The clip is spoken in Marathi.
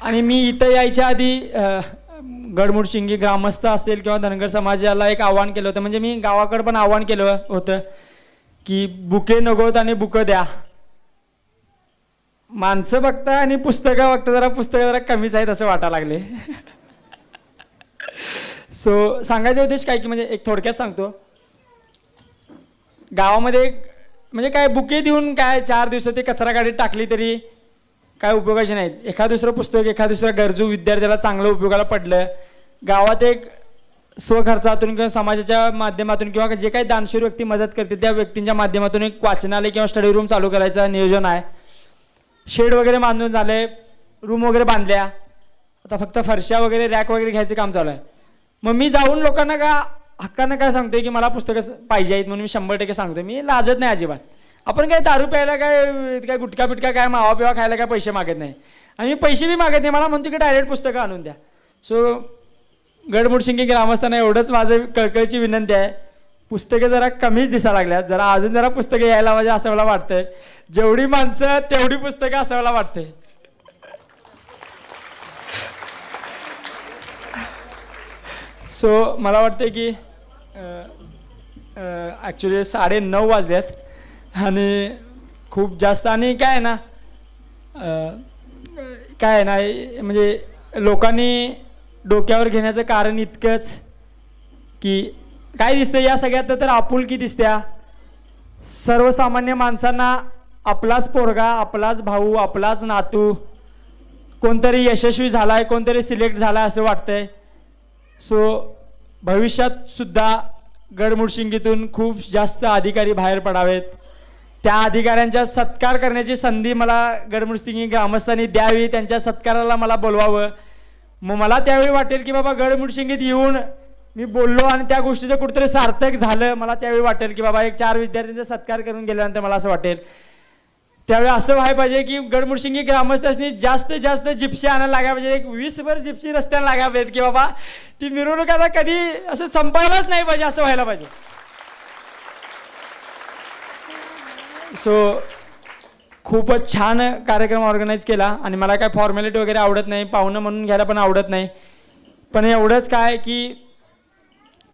आणि मी इथं यायच्या आधी गडमुडशिंगी ग्रामस्थ असेल किंवा धनगर समाजाला एक आव्हान केलं होतं. म्हणजे मी गावाकडं पण आव्हान केलं होतं की बुके नगोत आणि बुकं द्या. माणसं बघता आणि पुस्तकं बघता पुस्तकं कमीच आहेत असं वाटायला लागले. सो सांगायचा उद्देश काय की म्हणजे एक थोडक्यात सांगतो. गावामध्ये म्हणजे काय बुके देऊन काय 4 दिवसात ते कचरा गाडीत टाकली तरी काय उपयोगाचे नाहीत. एखाद दुसरं पुस्तक एखाद दुसऱ्या गरजू विद्यार्थ्याला चांगलं उपयोगाला पडलं. गावात एक स्वखर्चातून किंवा समाजाच्या माध्यमातून किंवा जे काही दानशूर व्यक्ती मदत करते त्या व्यक्तींच्या माध्यमातून एक वाचनालय किंवा स्टडी रूम चालू करायचं नियोजन आहे. शेड वगैरे बांधून झाले, रूम वगैरे बांधल्या, आता फक्त फरशा वगैरे रॅक वगैरे घ्यायचं काम चालू आहे. मग मी जाऊन लोकांना का हक्कानं काय सांगतोय की मला पुस्तकं पाहिजे आहेत म्हणून मी 100% सांगतोय. मी लाजत नाही अजिबात. आपण काय दारू प्यायला काय गुटखा बिटका काय मावा पिवा खायला काय पैसे मागत नाही आणि मी पैसे बी मागत नाही. मला म्हणतो की डायरेक्ट पुस्तकं आणून द्या. सो गडमुडशिंगी ग्रामस्थांना एवढंच माझं कळकळीची विनंती आहे, पुस्तकं जरा कमीच दिसायला लागल्यात, जरा अजून जरा पुस्तकं यायला पाहिजे असं मला वाटतंय. जेवढी माणसं तेवढी पुस्तकं असं मला वाटतंय. सो मला वाटतं की ॲक्च्युली 9:30 वाजल्यात आणि खूप जास्त आणि काय आहे ना म्हणजे लोकांनी डोक्यावर घेण्याचं कारण इतकंच की काय दिसतं या सगळ्यात तर आपुलकी दिसत्या. सर्वसामान्य माणसांना आपलाच पोरगा, आपलाच भाऊ, आपलाच नातू कोणतरी यशस्वी झाला आहे, कोणतरी सिलेक्ट झाला आहे असं वाटतंय. सो भविष्यात सुद्धा गडमुडशिंगीतून खूप जास्त अधिकारी बाहेर पडावेत. त्या अधिकाऱ्यांचा सत्कार करण्याची संधी मला गडमुडशिंगी ग्रामस्थांनी द्यावी, त्यांच्या सत्काराला मला बोलवावं. मग मला त्यावेळी वाटेल की बाबा गडमुडशिंगीत येऊन मी बोललो आणि त्या गोष्टीचं कुठेतरी सार्थक झालं. मला त्यावेळी वाटेल की बाबा एक 4 विद्यार्थ्यांचा सत्कार करून गेल्यानंतर मला असं वाटेल त्यावेळी असं व्हायला पाहिजे की गडमुडशिंगी ग्रामस्थांनी जास्तीत जास्त जिप्सी आणायला लागायला पाहिजे. एक 20 जिप्सी रस्त्याला लागायला पाहिजेत की बाबा ती मिरवणूक आता कधी असं संपायलाच नाही पाहिजे असं व्हायला पाहिजे. सो खूपच छान कार्यक्रम ऑर्गनाईज केला आणि मला काय फॉर्मॅलिटी वगैरे आवडत नाही, पाहुणं म्हणून घ्यायला पण आवडत नाही. पण एवढंच काय की